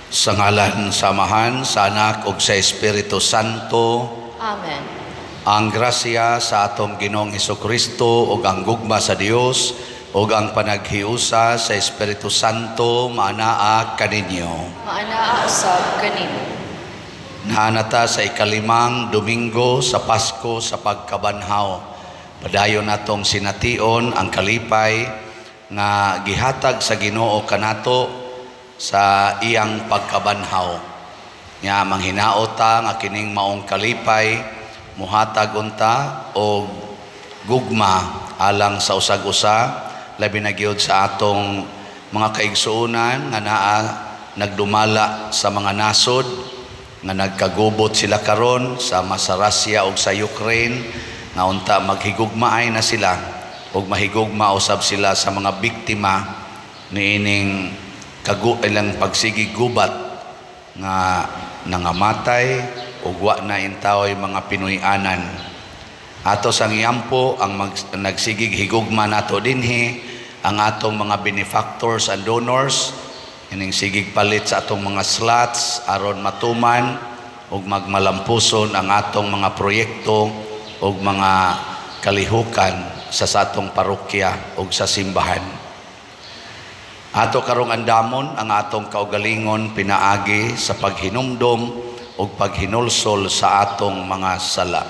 Sa ngalan samahan sa Anak ug sa Espiritu Santo. Amen. Ang grasya sa atong Ginoong Hesukristo ug ang gugma sa Dios ug ang panaghiusa sa Espiritu Santo maanaa kaninyo. Maanaa usab kanimo. Naanata sa ikalimang Domingo sa Pasko sa pagkabanhaw. Padayon natong sination ang kalipay nga gihatag sa Ginoo kanato sa iyang pagkabanhaw. Nya manghinaot ta nga kining maong kalipay muhatag unta og gugma alang sa usag-usa, labi na gyud sa atong mga kaigsuonan nga naa nagdumala sa mga nasod nga nagkagubot sila karon sa Russia ug sa Ukraine, nga unta maghigugmaay na sila ug mahigugma usab sila sa mga biktima niining ilang pagsigig gubat nga nangamatay ug wa na intawoy mga Pinoy-anan. Ato sang iyampo ang nagsigig higugma nato dinhi ang atong mga benefactors and donors, ining sigig palit sa atong mga slots aron matuman ug magmalampuson ang atong mga proyekto ug mga kalihukan sa atong parokya ug sa simbahan. Ato karong andamon ang atong kaugalingon pinaagi sa paghinumdom ug paghinulsol sa atong mga sala.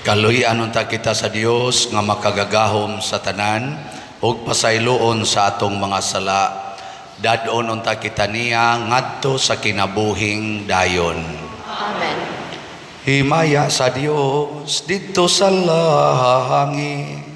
Kaluyan unta kita sa Dios nga makagagahom sa tanan ug pasayloon sa atong mga sala. Dadon unta kita niya ngadto sa kinabuhing dayon. Amen. Himaya sa Dios didto sa langit.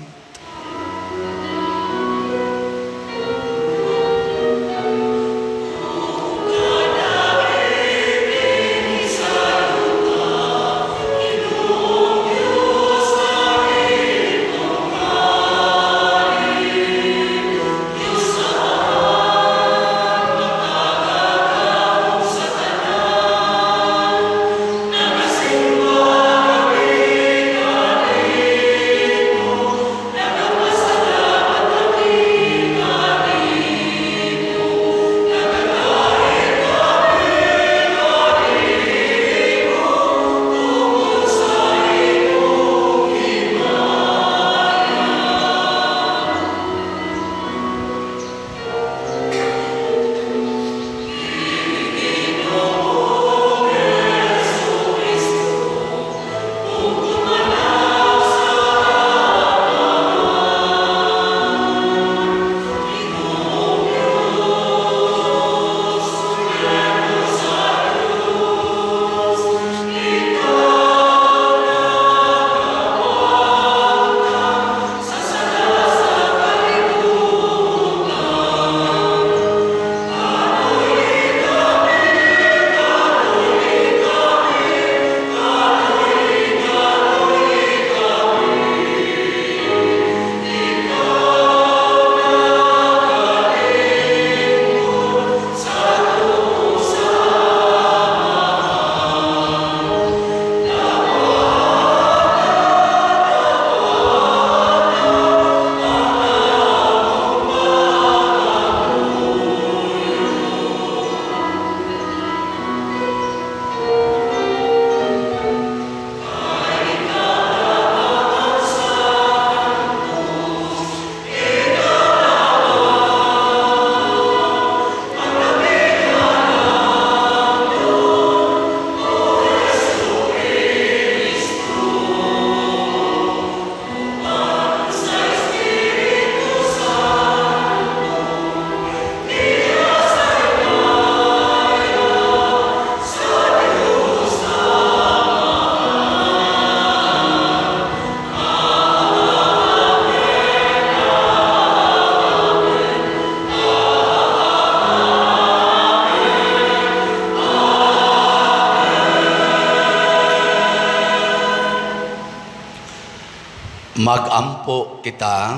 Magampo kita.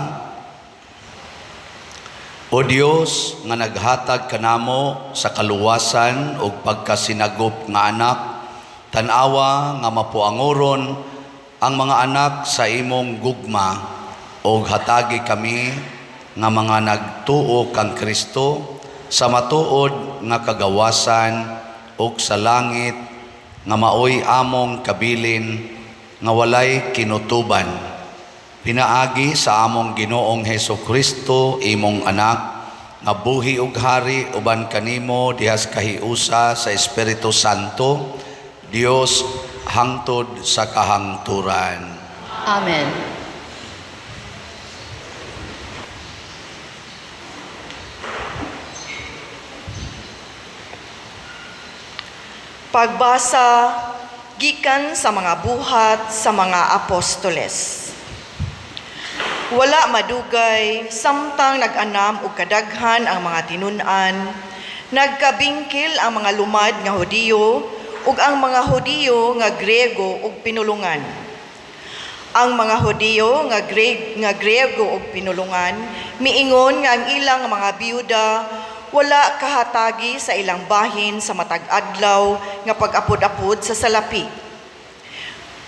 O Dios nga naghatag kanamo sa kaluwasan ug pagkasinagop nga anak, tan-awa nga mapuangoron ang mga anak sa imong gugma ug hatagi kami nga mga nagtuo kang Kristo sa matuod nga kagawasan ug sa langit nga maoy among kabilin nga walay kinutuban. Pinaagi sa among Ginoong Hesukristo imong anak nga buhi ug hari uban kanimo dihas kahiusa sa Espiritu Santo, Dios hangtod sa kahangturan. Amen. Pagbasa gikan sa mga buhat sa mga apostoles. Wala madugay, samtang nag-anam ug kadaghan ang mga tinun-an, nagkabingkil ang mga lumad nga Hudiyo ug ang mga Hudiyo nga Grego ug pinulungan. Ang mga Hudiyo nga Grego ug pinulungan miingon nga ang ilang mga biyuda wala kahatagi sa ilang bahin sa matag adlaw nga pag-apod-apod sa salapi.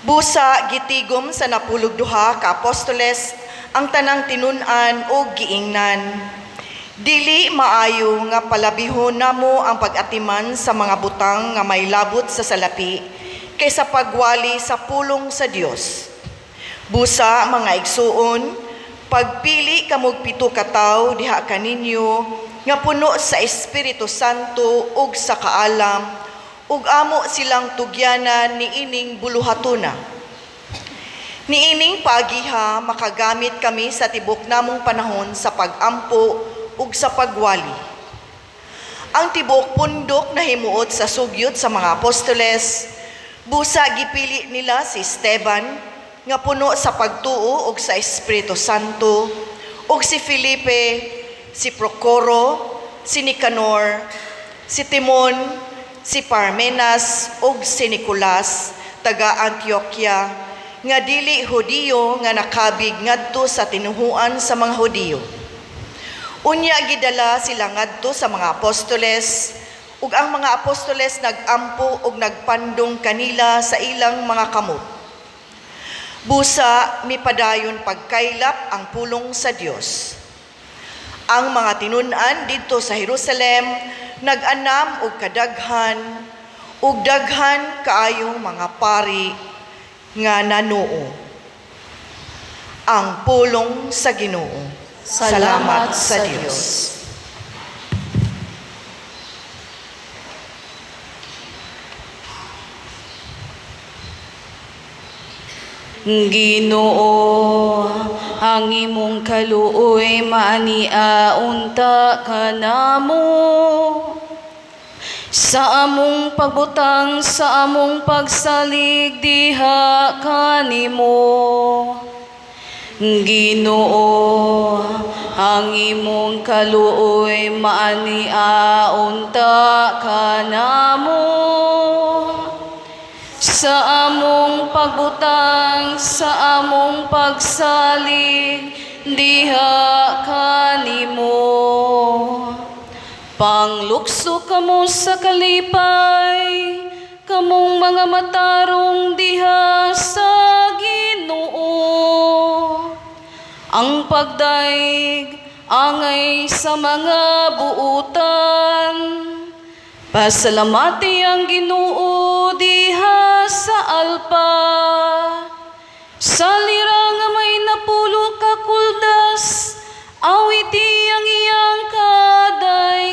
Busa gitigom sa napulugduha ka apostoles ang tanang tinun-an o giingnan. Dili maayo nga palabihon namo ang pag-atiman sa mga butang nga may labot sa salapi kaysa pagwali sa pulong sa Dios. Busa mga igsuon, pagpili kamog 7 ka tawo diha kaninyo nga puno sa Espiritu Santo ug sa kaalam ug amo silang tugyanan niining buluhatuna. Niining pagiha makagamit kami sa tibok namong panahon sa pag-ampo ug sa pagwali. Ang tibok pundok na himuot sa sugyot sa mga apostoles, busa gipili nila si Esteban nga puno sa pagtuo ug sa Espiritu Santo, ug si Felipe, si Procoro, si Nicanor, si Timon, si Parmenas ug si Nicolas taga Antioquia, nga dili Hudiyo nga nakabig ngadto sa tinuhuan sa mga Hudiyo. Unya gidala sila ngadto sa mga apostoles, ug ang mga apostoles nagampo ug nagpandong kanila sa ilang mga kamot. Busa mipadayon pagkaylap ang pulong sa Dios. Ang mga tinun-an didto sa Jerusalem nag-anam og kadaghan ug daghan kaayong mga pari nga nanuo. Ang pulong sa Ginoo. Salamat sa Dios. Ginoo, ang imong kaluoy maaniaunta kanamo. Sa among pagbutang, sa among pagsalig diha kanimo. Ginoo, ang imong kaluoy maaniaunta kanamo. Sa among pagbutang, sa among pagsalig diha kanimo. Panglukso kamo sa kalipay, kamong mga matarong diha sa Ginoo. Ang pagdaig angay sa mga buutan, pasalamati ang Ginoo diha sa alpa. Sa lira nga may napulo ka kuldas, awiti ang iyang kadayganan.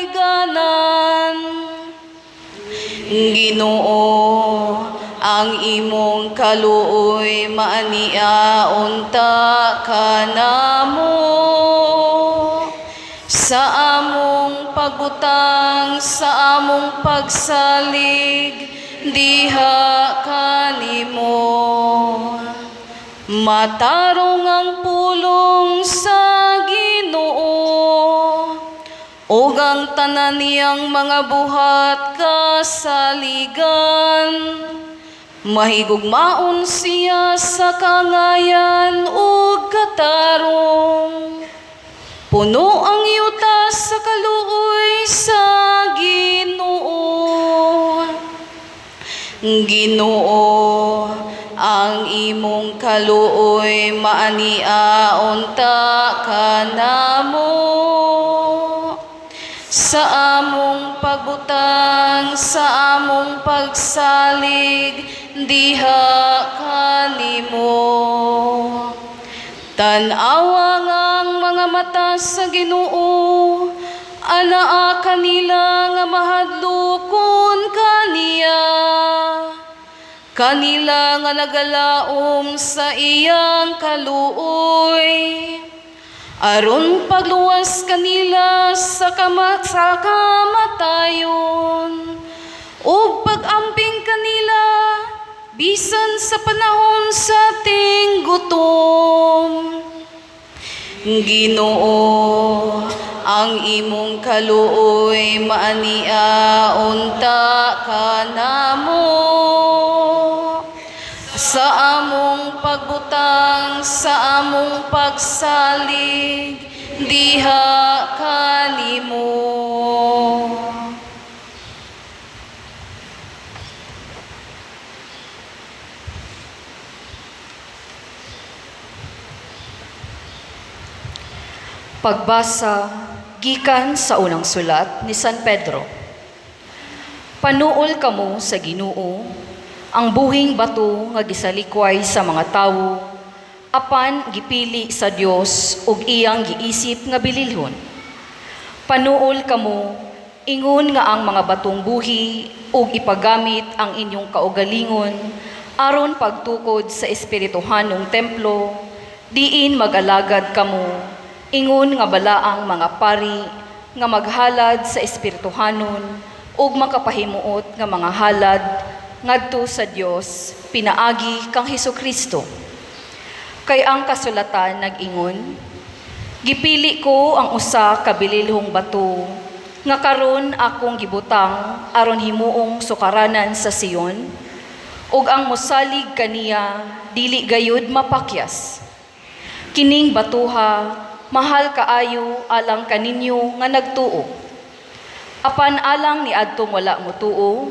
Ginoo, ang imong kaluoy maaniaunta kanamo. Sa among pagbutang, sa among pagsalig diha kanimo. Matarong ang pulong sa Ginoo, ug ang tanan niyang mga buhat kasaligan. Mahigugmaon siya sa kangayan ug katarong. Puno ang yuta sa kaluoy sa Ginoo. Ginoo, ang imong kaluoy maania unta kanamo. Sa among pagbutang, sa among pagsalig, diha kanimo. Tan-awa ngang mga mata sa Ginoo, anaa kanila nga mahadlokon kaniya. Kanila nga nagalaom sa iyang kaluoy. Aron pagluwas kanila sa kamatayon, ug pag-amping kanila bisan sa panahon sa ating gutom. Ginoo, ang imong kaluoy maania unta kanamo. Sa among pagbutang, sa among pagsalig, diha kanimo. Pagbasa gikan sa unang sulat ni San Pedro. Panuol kamo sa Ginoo, ang buhing bato nga gisalikway sa mga tawo, apan gipili sa Dios ug iyang giisip nga bililhon. Panuol kamo, ingon nga ang mga batong buhi ug ipagamit ang inyong kaugalingon aron pagtukod sa espirituhanong templo, diin mag-alagad kamo, ingon nga balaang mga pari nga maghalad sa espirituhanon ug makapahimuot nga mga halad ngadto sa Dios pinaagi kang Hesukristo. Kay ang kasulatan nag-ingon, gipili ko ang usa ka bililhong bato nga karon akong gibutang aron himuong sukaranan sa Sion, ug ang mosalig kaniya dili gayud mapakyas. Kining batuha mahal kaayo alang kaninyo nga nagtuo. Apan alang ni adtong wala motuo,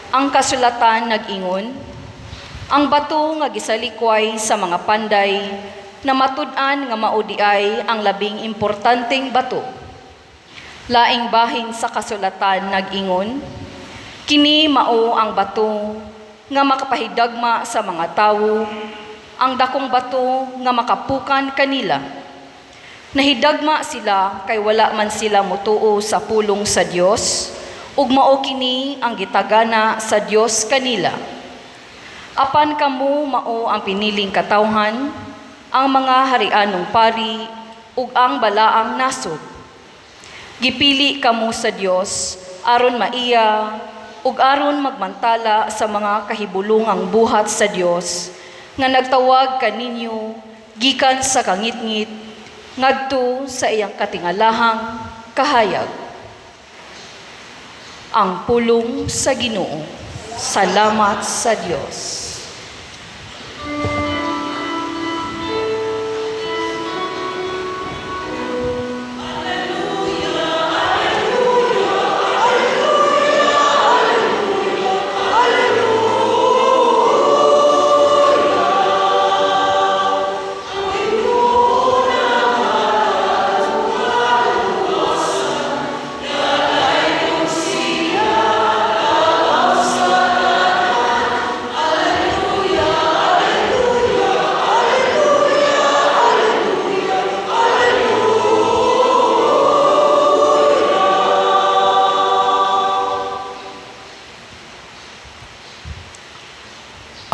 ang kasulatan nag-ingon, ang bato nga gisalikway sa mga panday na matud-an nga maudiay ang labing importanteng bato. Laing bahin sa kasulatan nag-ingon, kini mao ang bato nga makapahidagma sa mga tawo, ang dakong bato nga makapukan kanila. Nahidagma sila kay wala man sila motuo sa pulong sa Dios, ug mao kini ang gitagana sa Dios kanila. Apan kamo mao ang piniling katawhan, ang mga harianong pari ug ang balaang nasod. Gipili kamo sa Dios aron maiya ug aron magmantala sa mga kahibulungang buhat sa Dios nga nagtawag kaninyo gikan sa kangitngit ngadto sa iyang katingalahang kahayag. Ang pulong sa Ginoo. Salamat sa Diyos.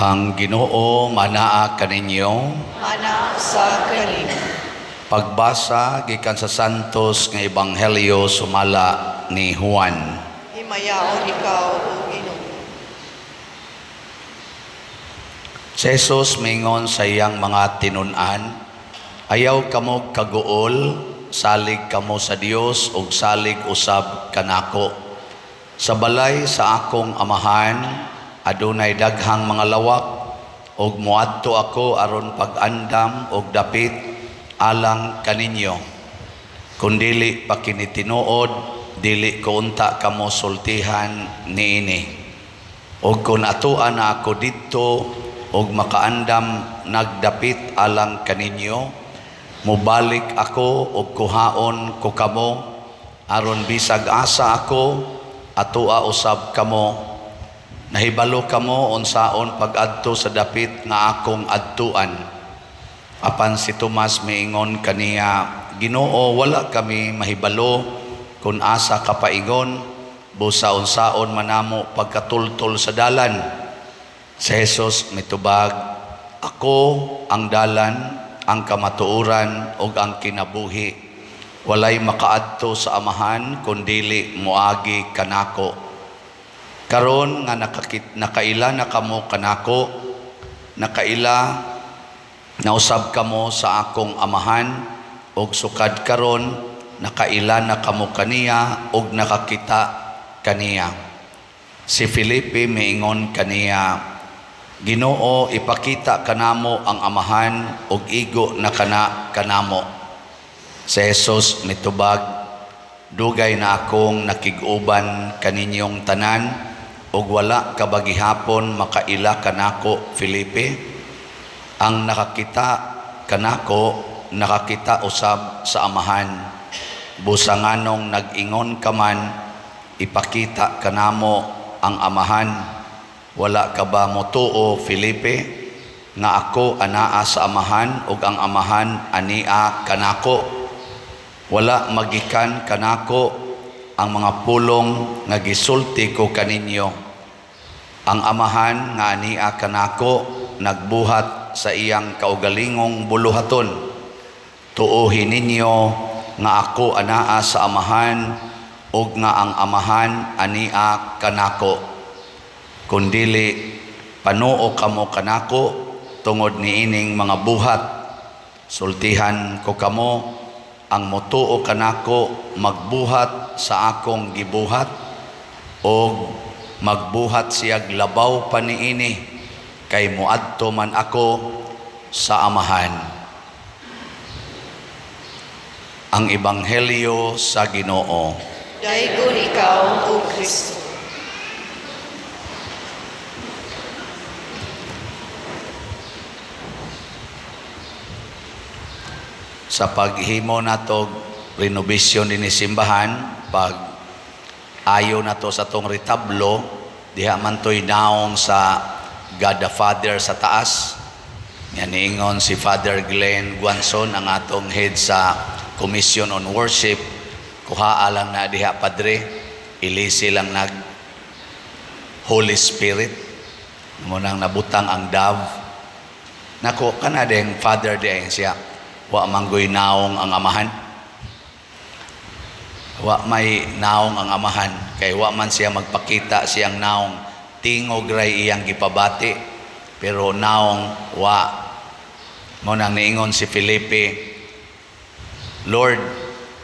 Ang Ginoo manaa kaninyo. Mana sa kanimo. Pagbasa gikan sa Santos nga Ebanghelyo sumala ni Juan. Himayaon ikaw, O Ginoo. Si Jesus mingon sa iyang mga tinun-an, ayaw kamo kaguol, salig kamo sa Dios ug salig usab kanako. Sa balay sa akong amahan, adunay daghang mga lawak, og muadto ako aron pag-andam og dapit alang kaninyo. Kung dili pa kinitinuod, dili ko unta kamo sultihan niini. Og kung atuan na ako didto og makaandam nagdapit alang kaninyo, mubalik ako og kuhaon ko kamo aron bisag asa ako atua usab kamo. Nahibalo kamo unsaon pag-adto sa dapit nga akong adtuan. Apan si Tomas miingon kaniya, Ginoo, wala kami mahibalo kung asa kapaingon, busa-unsaon manamo pagkatultol sa dalan. Si Jesus mitubag, ako ang dalan, ang kamatuoran ug ang kinabuhi. Walay makaadto sa amahan kundili moagi kanako. Karon nga nakaila na kamo kanako, nakaila na usab kamo sa akong amahan, og sukad karon nakaila na kamo kaniya og nakakita kaniya. Si Felipe miingon kaniya, Ginoo, ipakita kanamo ang amahan og igo na kanamo. Si Jesus mitubag, dugay na akong nakig-uban kaninyong tanan, og wala kabagihapon makaila kanako, Felipe. Ang nakakita kanako, nakakita usab sa amahan. Busanganong nag-ingon ka man, ipakita kanamo ang amahan. Wala ka ba motuo, Felipe, nga ako anaa sa amahan ug ang amahan ania kanako? Wala magikan kanako ang mga pulong nga gisulti ko kaninyo. Ang amahan nga ania kanako nagbuhat sa iyang kaugalingong buluhaton. Tuohin ninyo nga ako anaa sa amahan ug nga ang amahan ania kanako. Kundili panuo kamo kanako tungod niining mga buhat. Sultihan ko kamo, ang motuo kanako magbuhat sa akong gibuhat o magbuhat siyag labaw pa niini kay muadto man ako sa amahan. Ang Ebanghelyo sa Ginoo. Daygon ikaw, O Kristo. Sa paghimo nato renovation din simbahan, pag ayo nato sa tong retablo, diha man to'y naong sa God the Father sa taas. Yan niingon si Father Glenn Guanson, ang atong head sa Commission on Worship. Kuhaa lang na diha, Padre, ilisi lang nag Holy Spirit. Munang nabutang ang dove. Nako, kanadeng Father diayong siya. Wa manggoy naong ang amahan. Wa may naong ang amahan. Kay wa man siya magpakita siyang naong. Tingog ray iyang gipabati. Pero naong wa. Munang niingon si Felipe, Lord,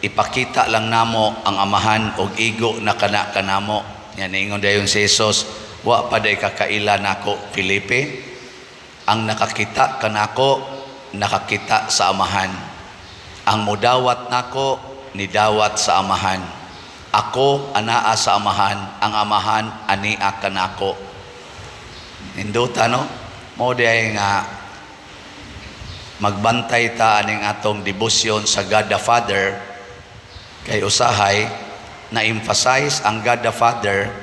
ipakita lang namo ang amahan og igo na kanamo. Yan niingon dayon si Jesus, wa pa day kakaila nako, Felipe. Ang nakakita kanako, nakakita sa amahan. Ang mudawat nako, nidawat sa amahan. Ako anaa sa amahan, ang amahan ania kanako. Induta no? Mo diay nga magbantay ta aning atong debosyon sa God the Father, kay usahay na emphasize ang God the Father.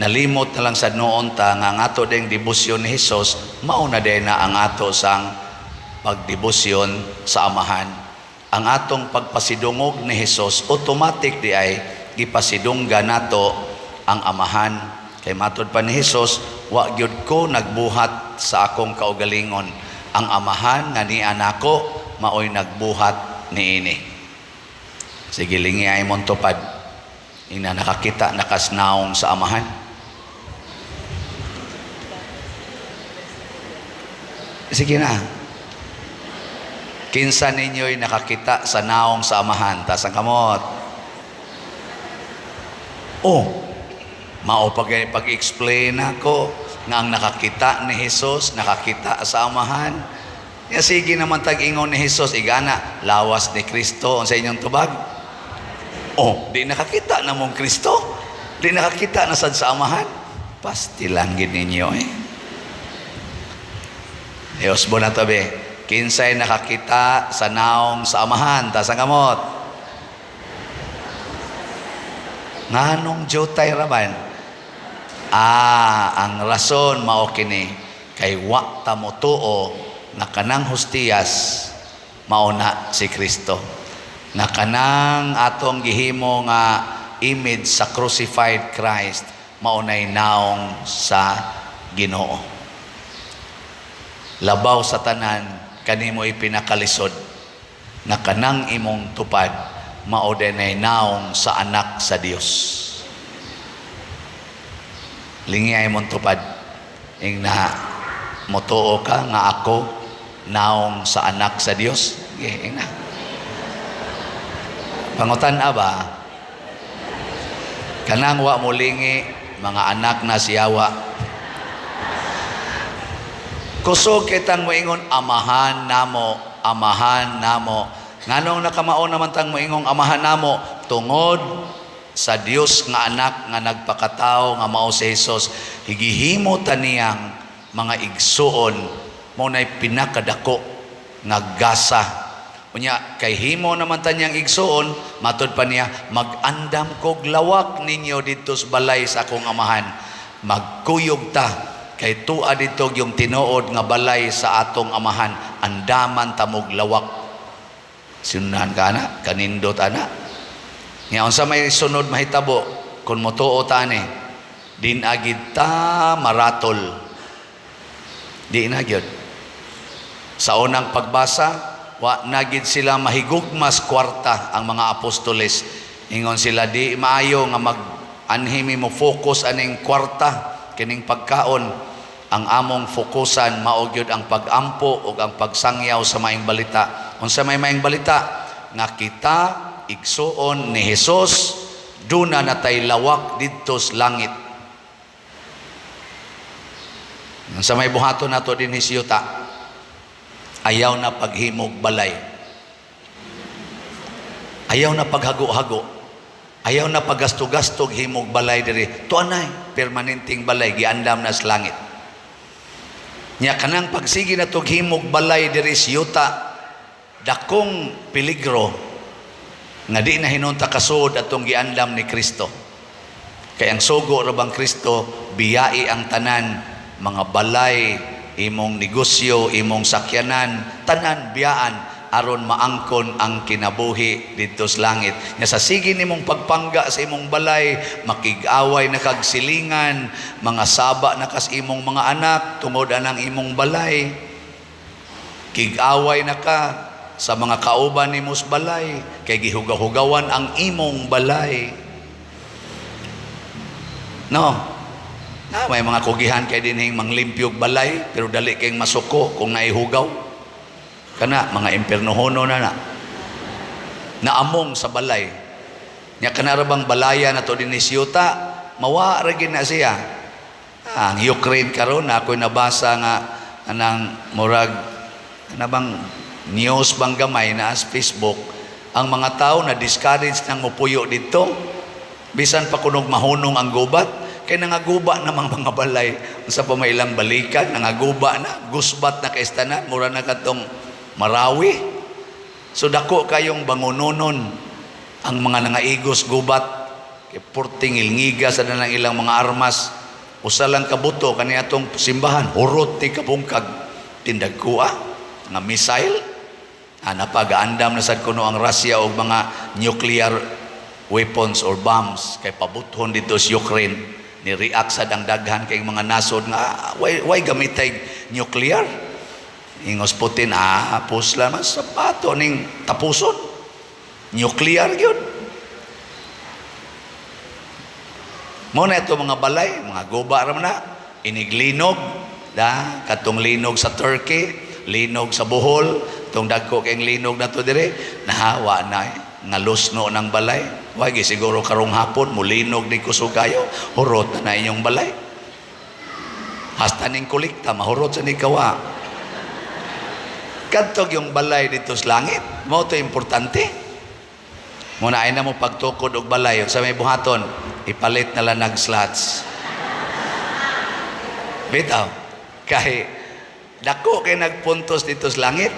Nalimot na lang sa noon ta nga ang ato ding debosyon ni Jesus, mauna din na ang ato sang pagdebosyon sa amahan. Ang atong pagpasidungog ni Jesus, automatic di ay gipasidungga nato ang amahan. Kay matod pa ni Jesus, wa gyud ko nagbuhat sa akong kaugalingon. Ang amahan nga ni anako maoy nagbuhat niini. Sige lingi ay mong tupad. Ina nakakita nakasnaong sa amahan. Sige na. Kinsa ninyo'y nakakita sa naong sa amahan. Taas ang kamot. Oh, Mao pag-explain ako nga ang nakakita ni Jesus, nakakita sa amahan. Ya sige naman tag-ingon ni Jesus, igana, lawas ni Kristo sa inyong tubag. Oh, di nakakita na mong Kristo. Di nakakita na sad sa amahan. Pasti lang gid ninyo eh. Dios bo na tabi. Kinsay nakakita sa naong sa amahan, ta sa kamot. Nganong jutay raman? Ang rason mao kini kay wa ta mo tuo nga kanang hostiyas mao na si Kristo. Nga kanang atong gihimo nga image sa crucified Christ mao nay naong sa Ginoo. Labaw sa tanan kanimo ipinakalisod nga kanang imong tupad mao dinay naong sa anak sa Dios. Lingay mong tupad ing na motuo ka nga ako naong sa anak sa Dios. Ing na pangutan ba kanang wa mulingi mga anak na siyawa kusog kitang moingon amahan namo nganong nakamao naman tang moingong amahan namo tungod sa Dios nga anak nga nagpakatao nga mao si Jesus, higihimo taniyang mga igsuon mo nay pinakadako nga gasa. Unya kay himo naman taniyang igsuon, matud pa niya, mag-andam kog lawak ninyo dito sa balay sa akong amahan. Magkuyog ta kay tua dito yung tinuod nga balay sa atong amahan, andaman tamog lawak. Sinunahan ka na, kanindot ana. Nga unsa may sunod mahitabo kun motuo ta ni din agid ta maratol. Di na gyud. Sa unang pagbasa, wa nagid sila mahigugmas kwarta ang mga apostoles. Ingon sila di maayo nga mag-anhimi mo focus aning kwarta kining pagkaon. Ang among fokusan mao gyud ang pag-ampo ug ang pagsangyaw sa maayong balita. Unsa may maayong balita nga kita igsuon ni Jesus duna natay lawak didto sa langit. Sa may buhaton nato din hisyuta, ayaw na paghimog balay, ayaw na paghago-hago, ayaw na paggasto-gastog himog balay diri. Tuanay permanenteng balay giandam na sa langit. Nya kanang pagsigi na tog himog balay diri sa yuta, dakong peligro nga di na hinunta kasud atong giandam ni Kristo. Kay ang sugo ra bang Kristo biyai ang tanan, mga balay, imong negosyo, imong sakyanan, tanan biyaan aron maangkon ang kinabuhi didto sa langit. Nya sa sige nimong pagpangga sa imong balay, makig-away na kag silingan, mga saba na kas imong mga anak tungod anang imong balay. Kig-away na ka sa mga kauban ni mos balay kay gihugaw-hugawan ang imong balay. No, may mga kugihan kay dinhing manglimpyog balay pero dali kayong masuko kung naihugaw kana mga impernohono na naamong sa balay. Nya kana ra bang balaya na to din ni siyuta mawa ra gid na siya. Ang Ukraine karon ako'y nabasa nga anang murag na bang news bang gamay na as Facebook, ang mga tao na discourage nang mupuyo dito bisan pa kunog mahunong ang gubat kay nangaguba namang mga balay sa pamailang balikan, nangaguba na gusbat na kaistanan mura na katong Marawi. So dako kayong bangunonon ang mga nangaigos gubat kay purting ilngiga sa dalang ilang mga armas usalang kabuto kani atong simbahan hurot ti kabungkag tindag kuha nga missile. Napagaandam na sad kuno ang Russia og mga nuclear weapons or bombs kay pabuthon dito sa Ukraine ni react sad ang daghan kay mga nasod nga why gamitay nuclear. Ingos Putin pusla mas sapato ning tapuson nuclear gyud. Mo na ito mga balay, mga guba ra man na iniglinog katong linog sa Turkey, linog sa Bohol, tong dagko kay linog na to dire nahawa na nga lusno ng balay. Wagi siguro karong hapon, mulinog ni kusugayo, hurot na inyong balay. Hasta ning kulikta, mahurot sa ni kawa. Kadtog yung balay dito sa langit. Mo to importante. Muna ay na mo pagtukod og balay. Sa may buhaton, ipalit na lang nag-slots. Bitaw, kay dako kay nagpuntos dito sa langit.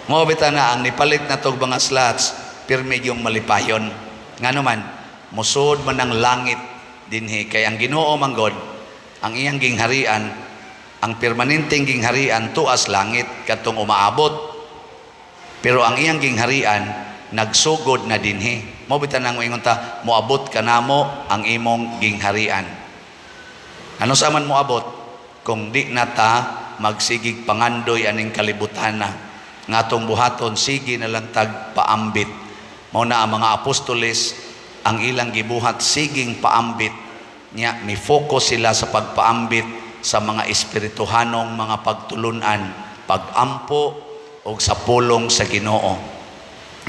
Mo bitaw na ang nipalit na tog mga slots, pirmi yung malipayon. Ngano man, musod man ang langit dinhi kay ang Ginoo manggod, ang iyang gingharian, ang permanenteng gingharian tuas langit katong umaabot. Pero ang iyang gingharian nagsugod na dinhi. Mo bitaw nang moingon ta, moabot kanamo ang imong gingharian. Ano sa man moabot kung di na ta magsigig pangandoy aning kalibutan na ngatong buhaton sige na lang tag paambit. Mao na ang mga apostoles ang ilang gibuhat siging paambit nya mi focus sila sa pagpaambit sa mga espirituhanong mga pagtulunan, pagampo og sa pulong sa Ginoo.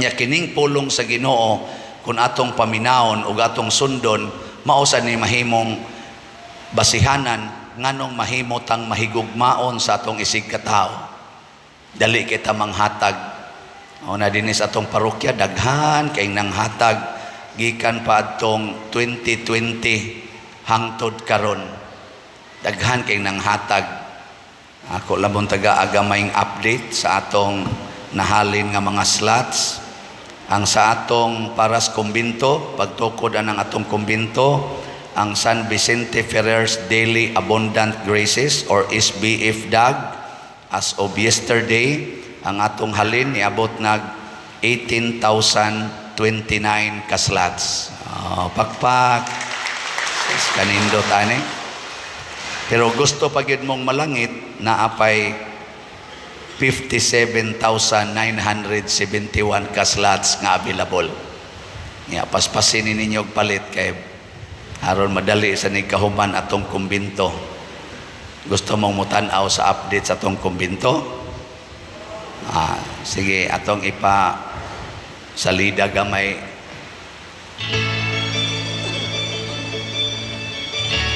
Nya kining pulong sa Ginoo kun atong paminawon ug atong sundon mao sa ni mahimong basihanan nganong mahimotang mahigugmaon sa atong isig katao. Dali kita manghatag. O na dinis atong parokya daghan kay nang hatag gikan pa atong 2020 hangtod karon. Daghan kay nang hatag. Ako labon taga agamayng update sa atong nahalin nga mga slots. Ang sa atong Paras Kumbinto, pagtukod ang atong kumbinto, ang San Vicente Ferrer's Daily Abundant Graces or SBF-DAG as of yesterday, ang atong halin niabot nag 18,029 ka slots. Pakpak. Kanindot ani. Pero gusto pa gyud mong malangit na apay 57,971 ka slots nga available. Ya paspasin ninyo og palit kay aron madali sa nikahuman atong kumbinto. Gusto mong mutan-aw sa update sa atong kumbinto? Sige, atong ipa salida gamay.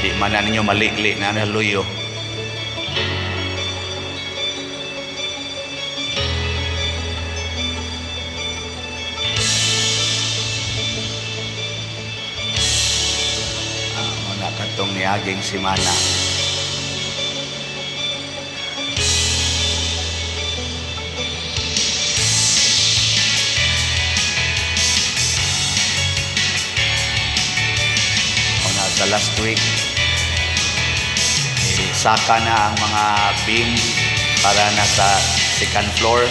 Di man na ninyo malikli na naluyo. Muna katong niaging simana. Sa last week, saka na ang mga beam para nasa second floor.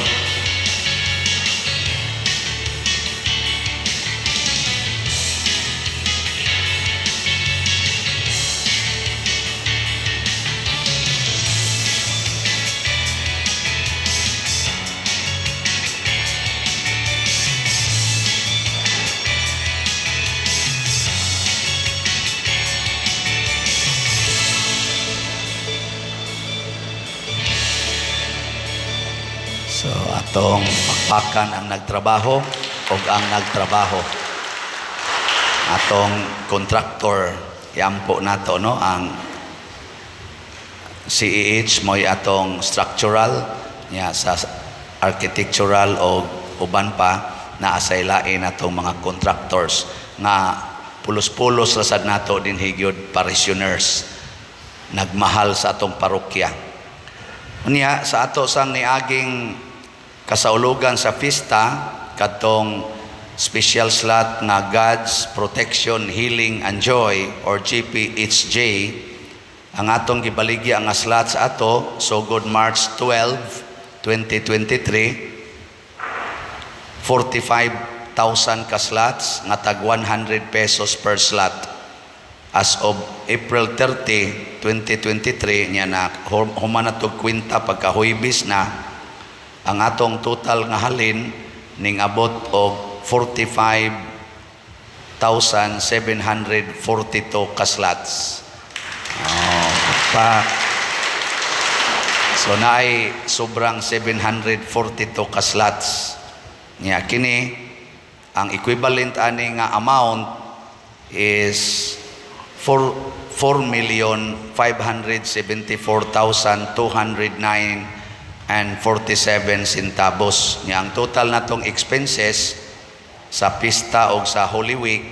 So atong pakpakan ang nagtrabaho o ang nagtrabaho. Atong kontraktor iampo nato no ang CEH mo'y atong structural niya sa architectural o uban pa na asaylain natong mga contractors nga pulos-pulos rasad nato din higyod parishioners nagmahal sa atong parokya. Unya sa ato sang niaging kasaulugan sa pista katong special slot nga God's Protection, Healing and Joy or GPHJ ang atong gibaligya nga slot sa ato sugod March 12, 2023 45,000 ka slots nga tag 100 pesos per slot. As of April 30, 2023 niya na human na to kwinta pagkahuybis na ang atong total nga halin ning abot og 45,742 ka slots. So naay sobrang 742 ka slots. Nya kini ang equivalent ani nga amount is 4,574,209 and 47 centavos. Nya ang total natong expenses sa pista o sa Holy Week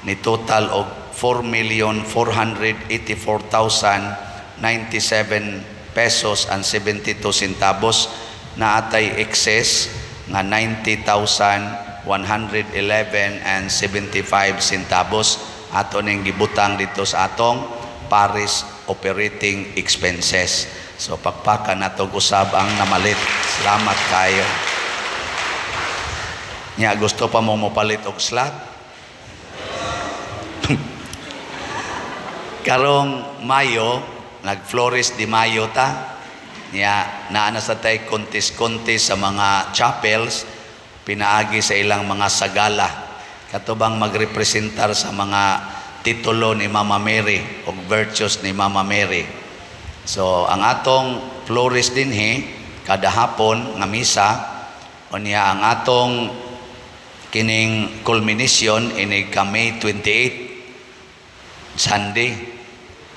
ni total og 4,484,097 pesos and 72 centavos, na atay excess nga 90,111 and 75 centavos ato ning gibutang dito sa atong Paris operating expenses. So pakpakan nato usab ang namalit. Salamat kayo. Nya gusto pa mo mopalit og slot? Karong Mayo, nag-Flores de Mayo ta. Nya naana sa tay contest sa mga chapels, pinaagi sa ilang mga sagala. Katubang magrepresentar sa mga titulo ni Mama Mary o virtues ni Mama Mary. So ang atong Flores dinhi kada hapon nga misa, unya ang atong kining culmination ini ka May 28 Sunday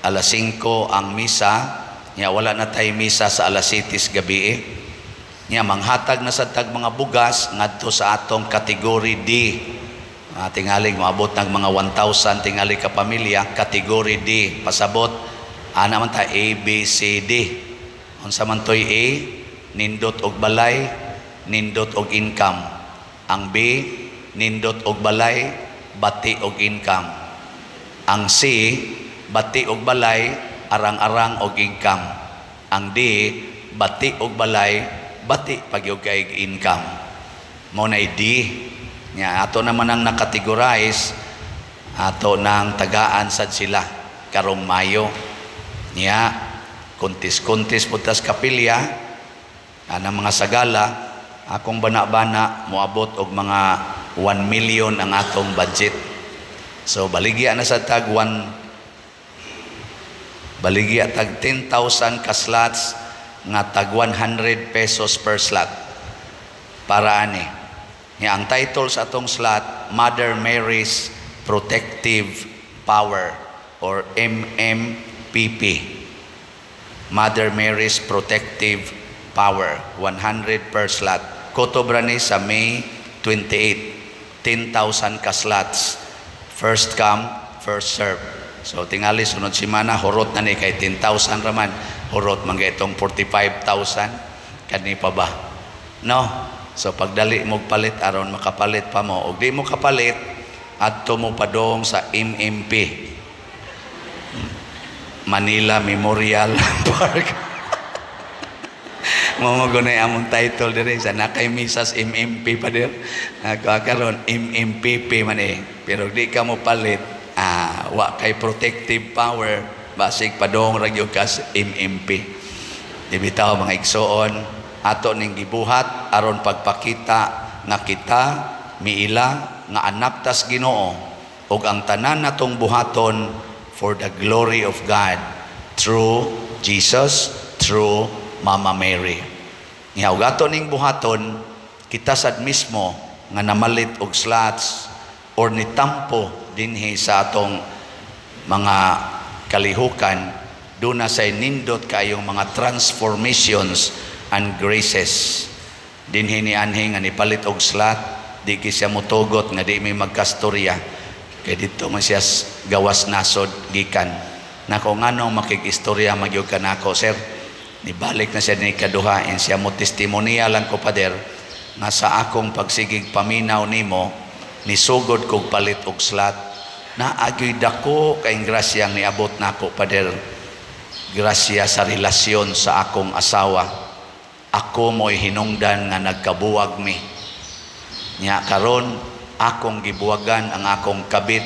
alas 5 ang misa. Nya wala na tay misa sa alas 7 gabi. Nya manghatag na sa tag mga bugas ngadto sa atong category D. Tingali maabot ng mga 1,000 tingali ka pamilya, category D. Pasabot ana man ta A, B, C, D. Unsa man toy A, nindot og balay, nindot og income. Ang B, nindot og balay, bati og income. Ang C, bati og balay, arang-arang og income. Ang D, bati og balay, bati pagyog kay income. Mo na D. Nya ato naman ang nakategorize, ato nang tagaan sad sila karong Mayo. Nya kuntis-kuntis putas kapilya ana mga sagala, akong bana-bana moabot og mga 1 million ang atong budget. So baligya na sa tag 10,000 ka slots nga tag 100 pesos per slot. Para ani. Nga ang title sa atong slot, Mother Mary's Protective Power or MMPP. Mother Mary's Protective Power, 100 per slot. Kotobra ni sa May 28, 10,000 ka slots. First come, first serve. So tingali sunod simana horot na ni kay 10,000 raman, horot man itong 45,000 kani pa ba, no? So pagdali mo palit aron makapalit pa mo, og di mo kapalit adto mo padong sa MMP, Manila Memorial Park. Mamagunay among title dire sa nakay misas MMP pa dir, karon MMPP man pero di ka mo palit, wa kay protective power, basig padong ragyo kas MMP. Ibitaw mga igsoon, ato ning gibuhat aron pagpakita nga kita miila nga anak tas Ginoo ug ang tanan natong buhaton for the glory of God through Jesus, through Mama Mary. Nya ug ato ning buhaton kita sad mismo nga namalit og slots or nitampo dinhi sa atong mga kalihukan, doon na sa nindot kayong mga transformations and graces. Dinhi ni anhi nga nipalit og slot, di siya mutugot nga di may magkastorya. Kaya dito man siya gawas nasod gikan. Nako nganong makikistorya magyug ka nako, sir. Nibalik na siya ni kaduha, and siya mo testimonya lang ko pader nga sa akong pagsigig paminaw nimo nisugod kog palit og slot na agoy dako kay grasyang niabot nako pader. Grasya sa relasyon sa akong asawa. Ako mo'y hinungdan nga nagkabuwag mi. Nya karon akong gibuwagan ang akong kabit.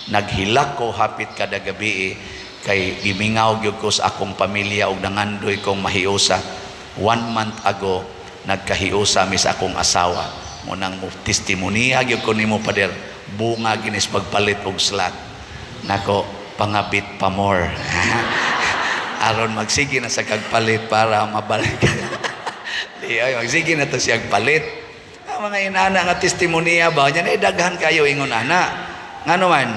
Naghilak ko hapit kada gabi kay gimingaw gyud ko sa akong pamilya ug nangandoy kong mahiusa. 1 month ago nagkahiusa mi sa akong asawa. Munang mo testimonya gyud ko nimo pader, bunga ginis pagpalit og slot. Nako pangabit pa more. Aron magsige na sa kagpalit para mabalik. Di ay magsige na to siya palit. mga inana nga testimonya ba nya daghan kayo ingon ana. Ngano man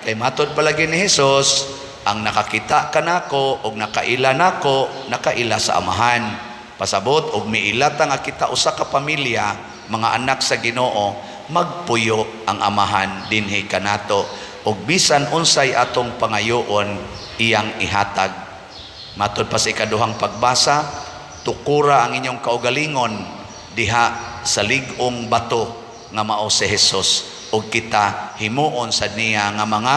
kay matod palagi ni Hesus, ang nakakita kanako og nakaila nako, nakaila sa amahan. Pasabot og miila ta nga kita usa ka pamilya, mga anak sa Ginoo, magpuyo ang amahan dinhi kanato og bisan unsay atong pangayoon iyang ihatag. Matod pa sa ikaduhang pagbasa, tukura ang inyong kaugalingon diha sa lig-ong bato nga mao si Hesus ug kita himuon sa niya nga mga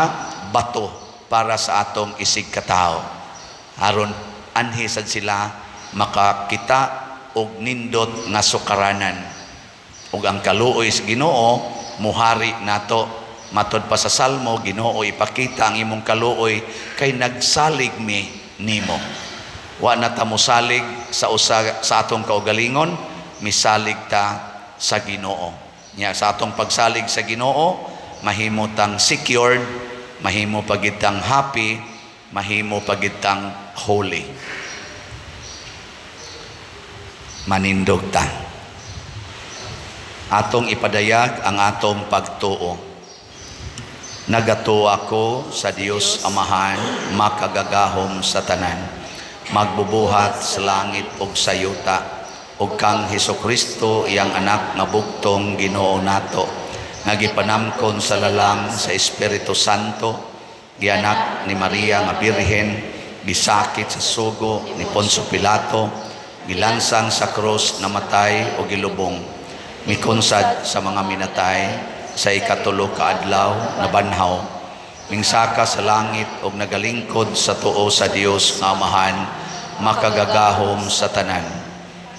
bato para sa atong isig katao aron anhi sad sila makakita og nindot nga sukaranan ug ang kaluoy sa Ginoo muhari nato. Matod pa sa Salmo, Ginoo ipakita ang imong kaluoy kay nagsalig mi nimo. Wa na ta mosalig sa usa sa atong kaugalingon, misalig ta sa Ginoo. Nya sa atong pagsalig sa Ginoo, mahimo tang secured, mahimo pagitang happy, mahimo pagitang holy. Manindog ta. Atong ipadayag ang atong pagtuo. Nagatuo ako sa Dios Amahan, makagagahom sa tanan, magbubuhat sa langit ug sa yuta, ug kang Hesukristo iyang anak nga bugtong Ginoo nato, nga gipanamkon sa lalang sa Espiritu Santo, gianak ni Maria nga Birhen, gisakit sa sugo ni Poncio Pilato, gilansang sa krus, namatay o gilubong, mikonsad sa mga minatay, sa ikatulo ka adlaw na banhaw, mingsaka sa langit ug nagalingkod sa tuo sa Dios nga Amahan, makagagahom sa tanan.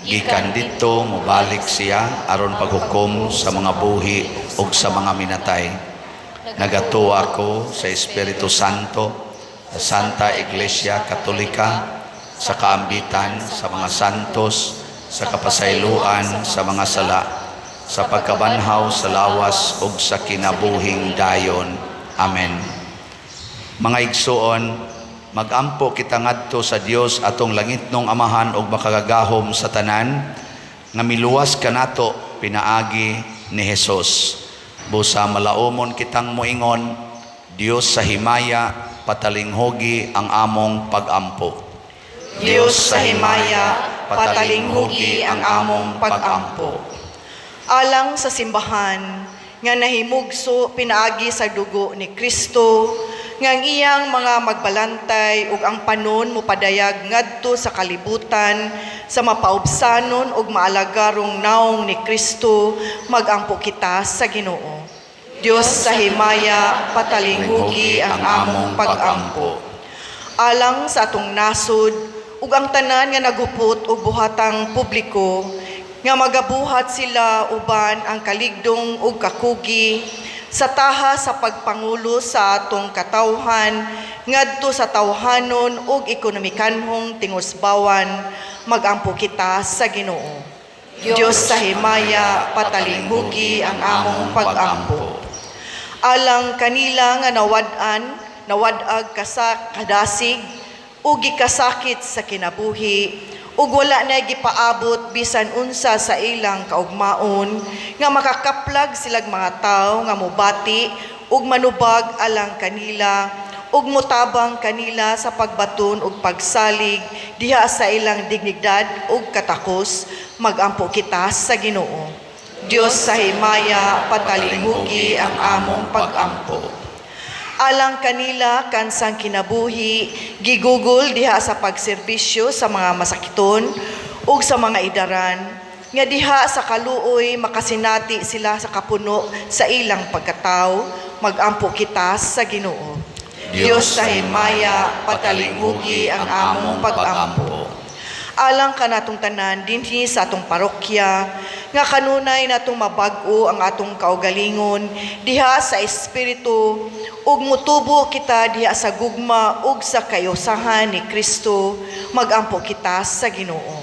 Gikan dito mobalik siya aron paghukom sa mga buhi ug sa mga minatay. Nagatuo ako sa Espiritu Santo, sa Santa Iglesia Katolika, sa kaambitan sa mga santos, sa kapasayloan sa mga sala, sa pagkabanhaw sa lawas ug sa kinabuhing dayon. Amen. Mga igsoon, magampo kita ngadto sa Dios atong langitnong Amahan ug makagagahom sa tanan nga miluwas kanato pinaagi ni Hesus. Busa malaumon kitang moingon, Dios sa himaya patalinghugi ang among pagampo. Diyos sa himaya, patalinghugi ang among pagampo. Alang sa simbahan, nga nahimugso pinaagi sa dugo ni Kristo, nga ang iyang mga magbalantay ug ang panon mopadayag ngadto sa kalibutan, sa mapaubsanon ug maalagarong naong ni Kristo, magampo kita sa Ginoo. Diyos sa himaya, patalinghugi ang among pagampo. Alang sa atong nasod, ug ang tanan nga nagupot og buhatang publiko, nga magabuhat sila uban ang kaligdong ug kakugi sa taha sa pagpangulo sa atong katawhan ngadto sa tawhanon ug ekonomikanhong tingusbawan, magampo kita sa Ginoo. Diyos sa himaya, patalinghugi ang among pagampo. Alang kanila nga nawadag kadasig ug gikasakit sa kinabuhi, ug wala na gipaabot bisan unsa sa ilang kaugmaon, nga makakaplag silang mga tao nga mobati ug manubag alang kanila ug mutabang kanila sa pagbaton ug pagsalig diha sa ilang dignidad ug katakos, magampo kita sa Ginoo. Diyos sa himaya, patalinghugi ang among pagampo. Alang kanila kansang kinabuhi, gigugol diha sa pagserbisyo sa mga masakiton ug sa mga idaran, nga diha sa kaluoy makasinati sila sa kapuno sa ilang pagkatao, magampo kita sa Ginoo. Diyos sa himaya, patalinghugi ang among pagampo. Alang kanatong tanan dinhi sa atong parokya, nga kanunay natong mabag-o ang atong kaugalingon diha sa espiritu ug mutubo kita diha sa gugma ug sa kayusahan ni Kristo, magampo kita sa Ginoo.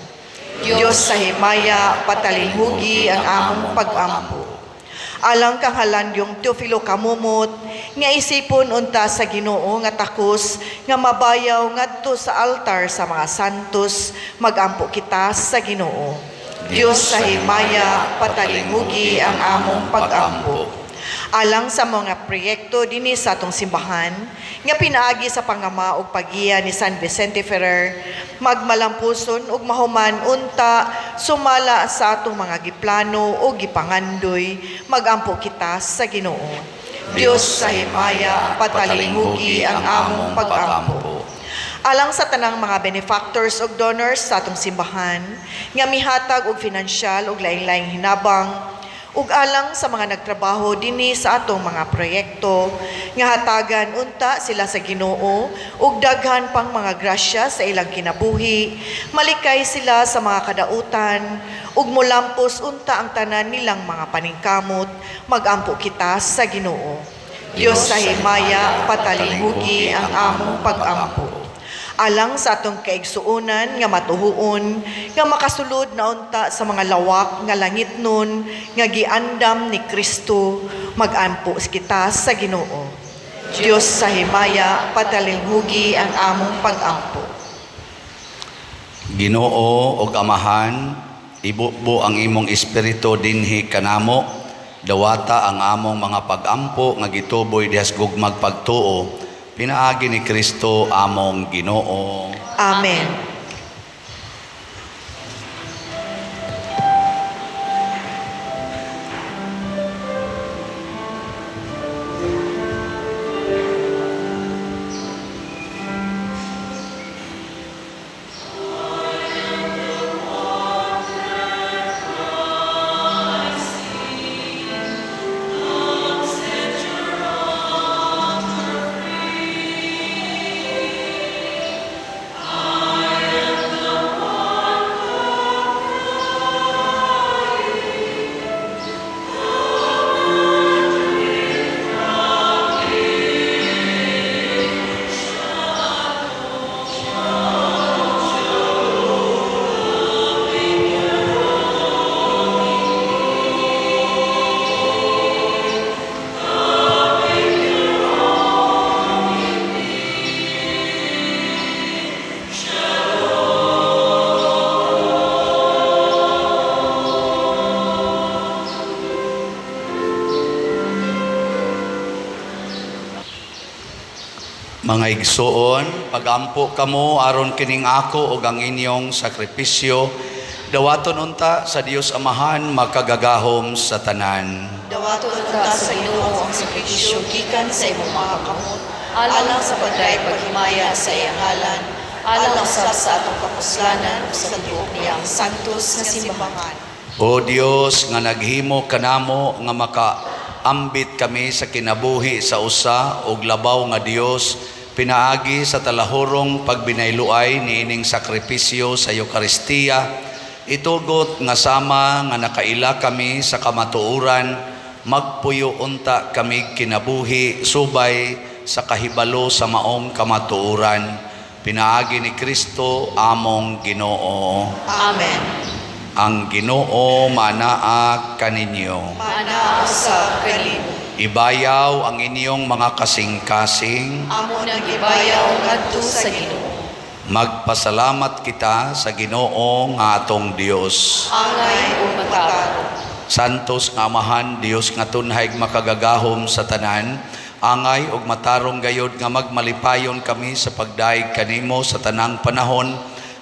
Diyos sa himaya, patalinghugi ang among pagampo. Alang kang halandyong Teofilo Kamumot, nga isipon unta sa Ginoo nga takos nga mabayaw ngadto sa altar sa mga santos, magampo kita sa Ginoo. Diyos sa himaya, patalingugi ang among pag-ampo. Alang sa mga proyekto dinhi sa atong simbahan, nga pinaagi sa pangama ug paggiya ni San Vicente Ferrer, magmalampuson ug mahuman unta sumala sa atong mga giplano o gipangandoy, magampo kita sa Ginoo. Diyos sa himaya, patalingugi ang among pag-ampo. Alang sa tanang mga benefactors ug donors sa atong simbahan, nga mihatag og finansyal ug laing-laing hinabang, ug alang sa mga nagtrabaho dinhi sa atong mga proyekto, nga hatagan unta sila sa Ginoo ug daghan pang mga grasya sa ilang kinabuhi, malikay sila sa mga kadautan, ug molampos unta ang tanan nilang mga paningkamot, magampo kita sa Ginoo. Diyos sa himaya, patalingugi ang among pag-ampo. Alang sa atong kaigsuonan nga matuhuon, nga makasulod na unta sa mga lawak nga langit nun, nga giandam ni Kristo, magampo kita sa Ginoo. Diyos sa himaya, patalingugi ang among pag-ampo. Ginoo ug Amahan, ibubo ang imong espiritu dinhi kanamo, dawata ang among mga pag-ampo nga gituboy dihas gugmag pagtuo, pinaagi ni Kristo among Ginoo. Amen. Mga igsoon, pagampo kamo aron kining ako ug ang inyong sakripisyo, dawaton unta sa Dios Amahan makagagahom sa tanan. Dawaton unta sa Ginoo ang sakripisyo gikan sa imong mga kamot, alang sa pagdayeg paghimaya sa iyang ngalan, alang sa atong kapuslanan ug sa tibuok niyang santos nga simbahan. O Dios nga naghimo kanamo nga makaambit kami sa kinabuhi sa usa ug labaw nga Dios, pinaagi sa talahurong pagbinayluay niining sakripisyo sa Eucharistia, itugot nga sama nga nakaila kami sa kamatuoran, magpuyo unta kami kinabuhi subay sa kahibalo sa maong kamatuoran, pinaagi ni Kristo among Ginoo. Amen. Ang Ginoo manaa kaninyo. Manaa sa kanimo. Ibayaw ang inyong mga kasing-kasing. Amo nang ibayaw ngadto sa Ginoo. Magpasalamat kita sa Ginoo nga atong Dios. Angay o matarong. Santos nga Amahan, Dios nga tunhay makagagahom sa tanan, angay ug matarong gayod nga magmalipayon kami sa pagdaig kanimo sa tanang panahon,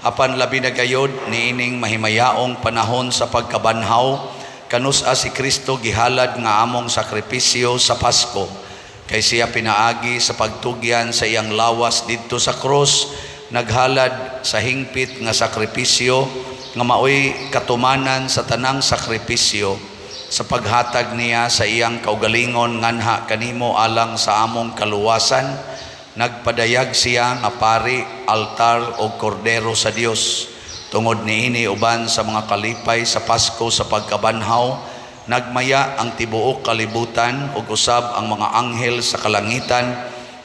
apan labi na gayod niining mahimayaong panahon sa pagkabanhaw, kanusa si Kristo gihalad nga among sakripisyo sa Pasko, kay siya pinaagi sa pagtugyan sa iyang lawas didto sa krus, naghalad sa hingpit nga sakripisyo nga maoy katumanan sa tanang sakripisyo, sa paghatag niya sa iyang kaugalingon nganha kanimo alang sa among kaluwasan, nagpadayag siya nga pari, altar o kordero sa Dios. Tungod niini uban sa mga kalipay sa Pasko sa pagkabanhaw, nagmaya ang tibuok kalibutan ug usab ang mga anghel sa kalangitan,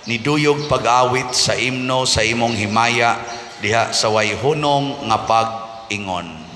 niduyog pag-awit sa imno sa imong himaya diha sa wayhunong nga pag-ingon.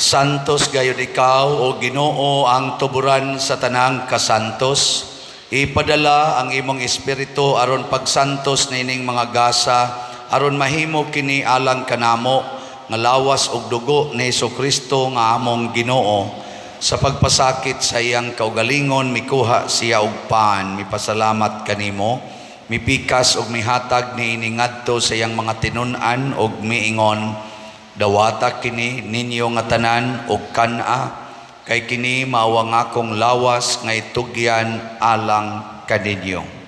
Santos gayud ikaw o Ginoo ang tuburan sa tanang kasantos. Ipadala ang imong espiritu aron pagsantos nining mga gasa aron mahimo kini alang kanamo nga lawas og dugo ni Hesukristo nga among Ginoo. Sa pagpasakit sa iyang kaugalingon mikuha siya og pan, mipasalamat kanimo, mipikas og mihatag niini ngadto sa iyang mga tinun-an og miingon, dawata kini ninyo nga tanan og kana, kay kini maawa nga akong lawas nga itugyan alang kaninyo.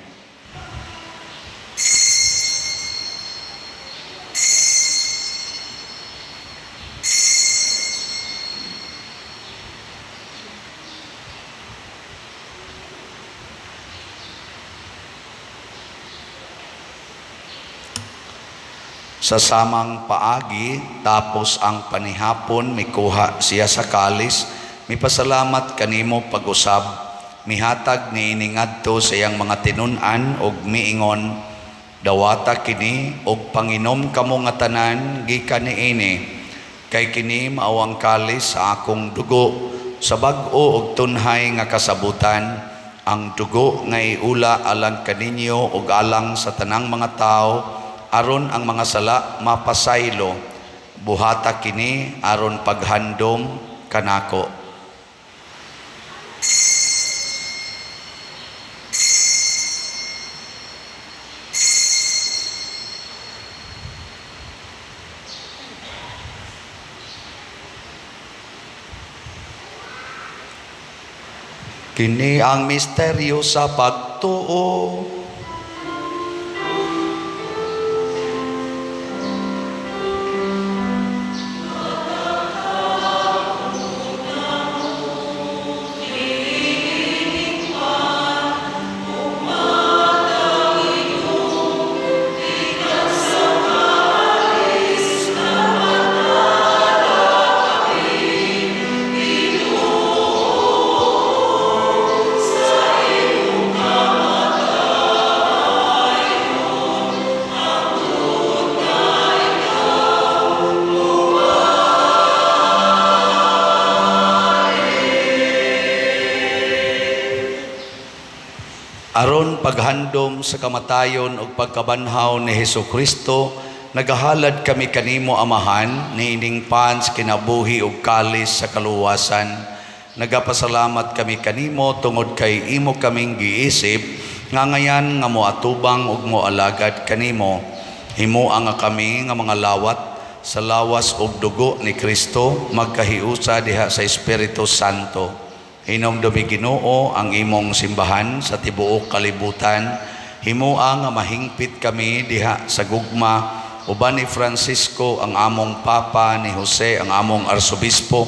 Sa samang paagi, tapos ang panihapon, mikuha siya sa kalis, mipasalamat kanimo pag-usab, mihatag ni iningadto sa iyang mga tinun-an og miingon, dawata kini og panginom kamo nga tanan gikan niini, kay kini maawang kalis sa akong dugo, sa bag-o og tunhay nga kasabutan, ang dugo nga iula alang kaninyo og alang sa tanang mga tao, aron ang mga sala mapasaylo, buhata kini aron paghandom kanako. Kini ang misteryo sa pagtuo. Aron paghandom sa kamatayon ug pagkabanhaw ni Hesukristo, nagahalad kami kanimo amahan niining pans kinabuhi ug kalis sa kaluwasan. Nagapasalamat kami kanimo tungod kay imo kaming giisip nga ngayan nga moatubang ug moalagad kanimo. Himuang nga kami nga mga lawat sa lawas ug dugo ni Kristo magkahiusa diha sa Espiritu Santo. Hinomdumi Ginoo ang imong simbahan sa tibuok kalibutan. Himuang nga mahingpit kami diha sa gugma uban ni Francisco ang among Papa, ni Jose ang among Arsobispo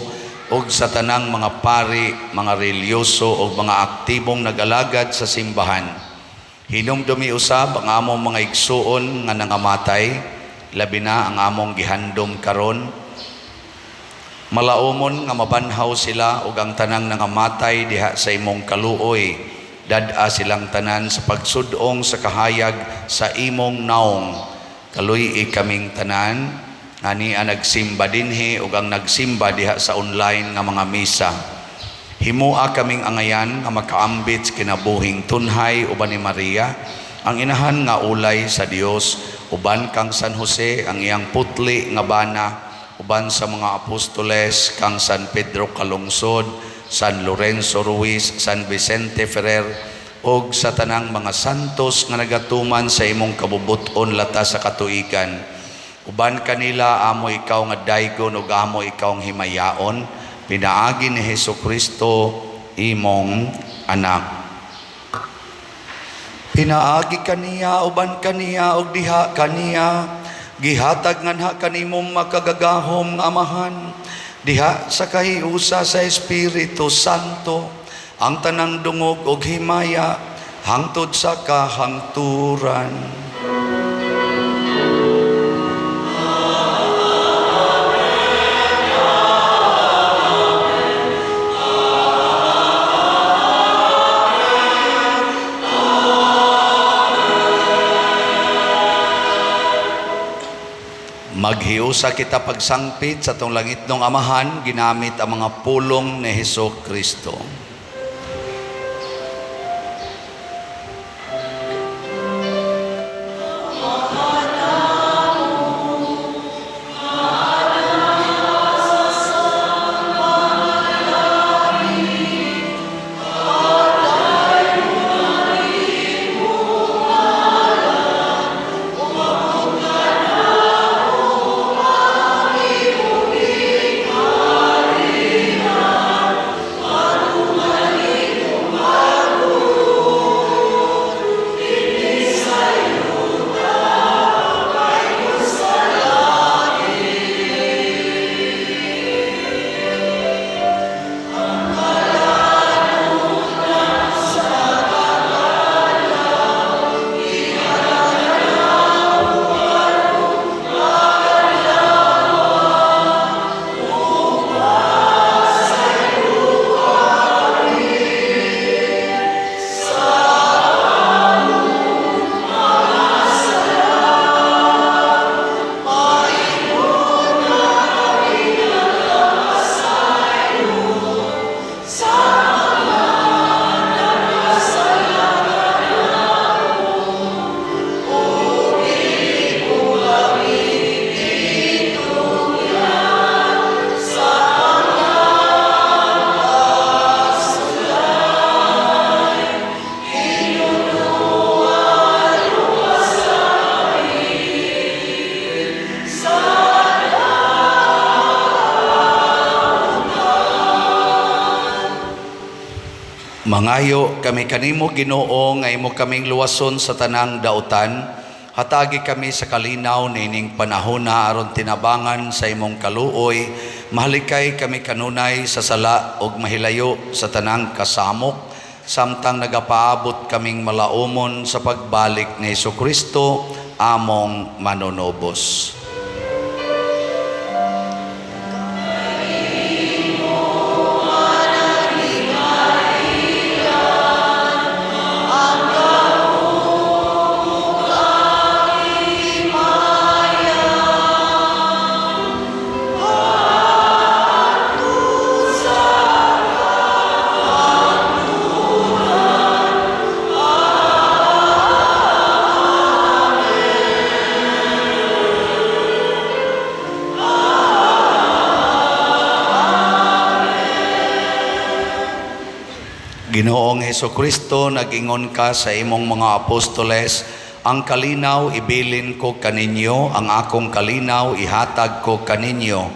ug sa tanang mga pari, mga relyoso ug mga aktibong nag-alagad sa simbahan. Hinomdumi usab ang among mga igsuon nga nangamatay, labi na ang among gihandom karon. Malaumon nga mabanhaw sila ug ang tanang nangamatay diha sa imong kaluoy, dad-a silang tanan sa pagsudong sa kahayag sa imong naong. Kaluy kaming tanan ani ang nagsimba dinhi ug ang nagsimba diha sa online nga mga misa. Himua kaming angayan nga makaambit kinabuhing tunhay uban ni Maria, ang inahan nga ulay sa Dios, uban kang San Jose ang iyang putli nga bana, uban sa mga apostoles kang San Pedro Calungsod, San Lorenzo Ruiz, San Vicente Ferrer, og sa tanang mga santos nga nagatuman sa imong kabubuton lata sa katuigan. Uban kanila amo ikaw nga daygon ug amo ikaw ang himayaon, pinaagi ni Hesukristo imong anak. Pinaagi kaniya uban kaniya og diha kaniya, gihatag nganha kanimong makagagahom nga amahan, diha sa kahiusa sa Espiritu Santo, ang tanang dungog og himaya hangtod sa kahangturan. Maghiusa kita pagsangpit sa tong langit ng Amahan, ginamit ang mga pulong ni Hesus Kristo. Mangayo kami kanimo Ginoo nga imo kaming luwason sa tanang dautan, hatagi kami sa kalinaw nining panahona aron tinabangan sa imong kaluoy, mahalikay kami kanunay sa sala ug mahilayo sa tanang kasamok, samtang nagapaabot kaming malaumon sa pagbalik ni Jesucristo among manunobos. Ginoong Hesukristo, nag-ingon ka sa imong mga apostoles, ang kalinaw ibilin ko kaninyo, ang akong kalinaw ihatag ko kaninyo.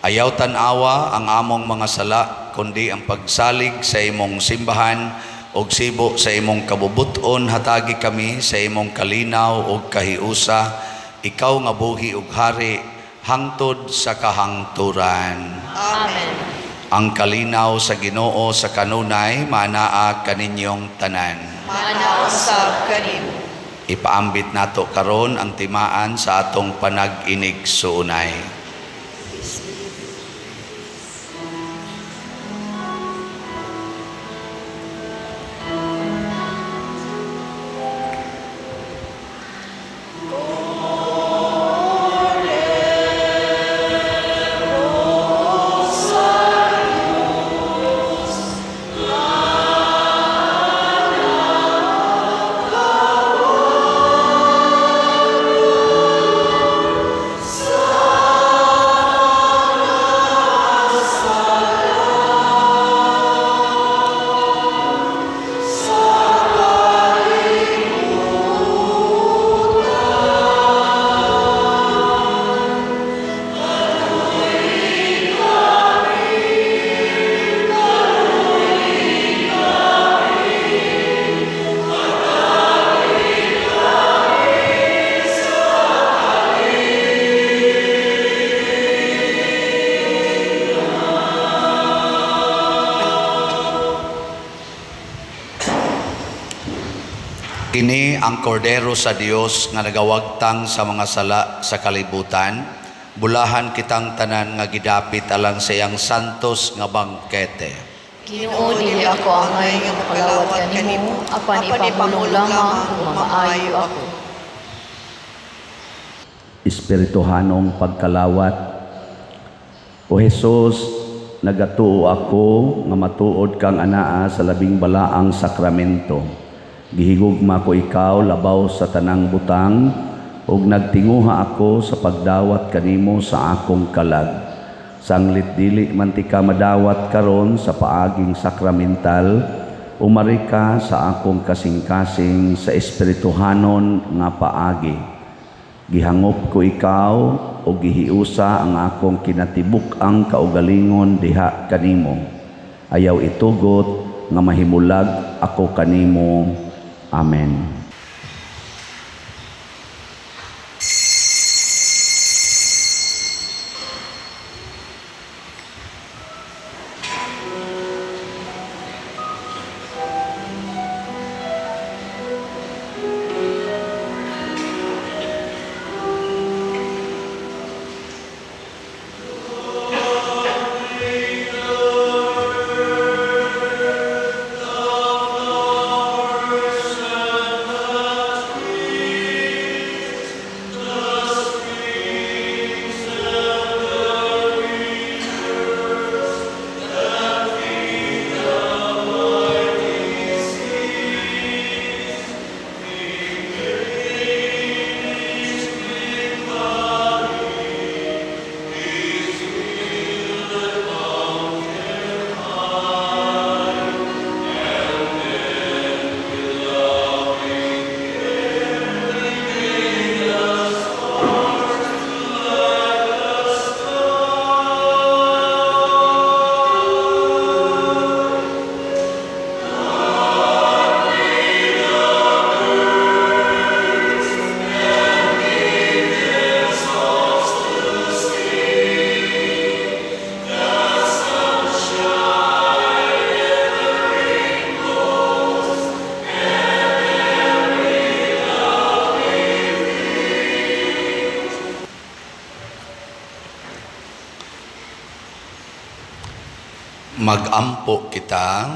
Ayaw tanawa ang among mga sala, kundi ang pagsalig sa imong simbahan, og sibo sa imong kabubuton, hatagi kami sa imong kalinaw og kahiusa, ikaw nga buhi ug hari, hangtod sa kahangturan. Amen. Ang kalinaw sa Ginoo sa kanunay, manaa kaninyong tanan. Manausab kanimo. Ipaambit nato karon ang timaan sa atong panag-inig suunay. Kini ang kordero sa Dios nga nagawagtang sa mga sala sa kalibutan. Bulahan kitang tanan nga gidapit alang sa iyang santos nga bangkete. Ginoo, dili ako angay nga makalawat kanimo, apan ipamulong lamang kung mamaayo ako. espirituhanong pagkalawat. O Jesus, nagatuo ako nga matuod kang anaa sa labing balaang sakramento. Gihigugma ko ikaw labaw sa tanang butang ug nagtinguha ako sa pagdawat kanimo sa akong kalag. Sanglit dili man ti ka madawat karon sa paaging sakramental, umari ka sa akong kasing-kasing sa espirituhanon nga paagi. Gihangop ko ikaw o gihiusa ang akong kinatibuk-ang kaugalingon diha kanimo. Ayaw itugot nga mahimulag ako kanimo. Amen. Magampo kita.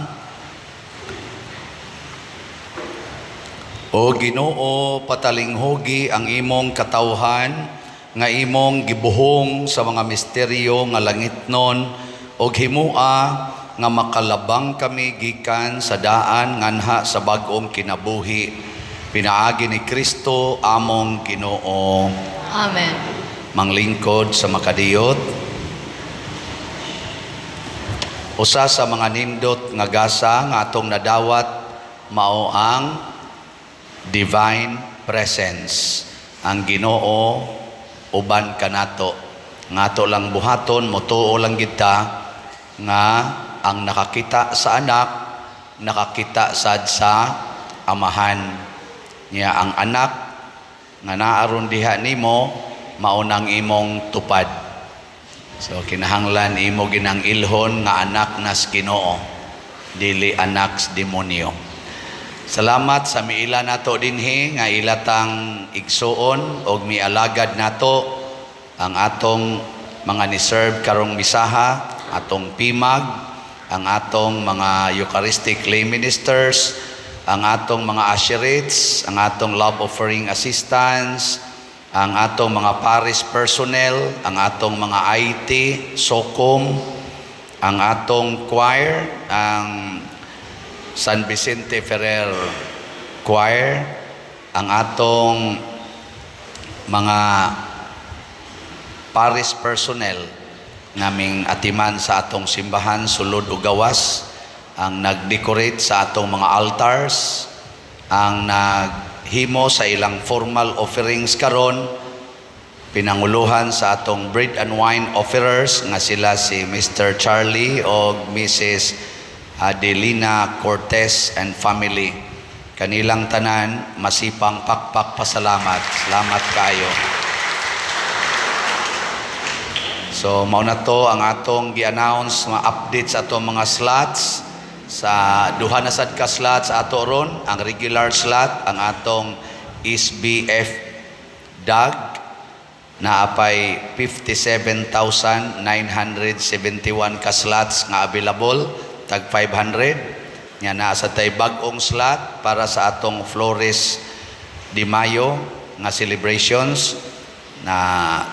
O Ginoo, patalinghogi ang imong katawhan nga imong gibuhong sa mga misteryo nga langitnon o himua nga makalabang kami gikan sa daan nganha sa bag-ong kinabuhi. Pinaagi ni Kristo among Ginoo. Amen. Manglingkod sa makadiyot. Usa sa mga nindot nga gasa nga atong nadawat mao ang divine presence. Ang Ginoo uban kanato. Ngato lang buhaton, motuo lang kita nga ang nakakita sa anak, nakakita sad sa amahan. Niya ang anak nga naaron diha nimo mao nang imong tupad. So kinahanglan imo ginang ilhon nga anak nas Ginoo, dili anak sa demonyo. Salamat sa miila nato dinhi nga ilatang igsuon og mialagad nato ang atong mga ni-serve karong misaha, atong pimag, ang atong mga Eucharistic lay ministers, ang atong mga usherates, ang atong love offering assistants, ang atong mga parish personnel, ang atong mga IT, SOCOM, ang atong choir, ang San Vicente Ferrer Choir, ang atong mga parish personnel naming atiman sa atong simbahan sulod ug gawas, ang nag-decorate sa atong mga altars, ang naghimo sa ilang formal offerings karon, pinanguluhan sa atong bread and wine offerers nga sila si Mr. Charlie o Mrs. Adelina Cortez and family. Kanilang tanan masipang pakpak pasalamat. Salamat kayo. So mao na to ang atong gi-announce mga updates sa atong mga slots. Sa duha na sad ka slots ato ron, ang regular slot, ang atong SBF DAG na apay 57,971 ka slots nga available, tag 500. Nya naa sa tay bag-ong slot para sa atong Flores de Mayo nga celebrations. na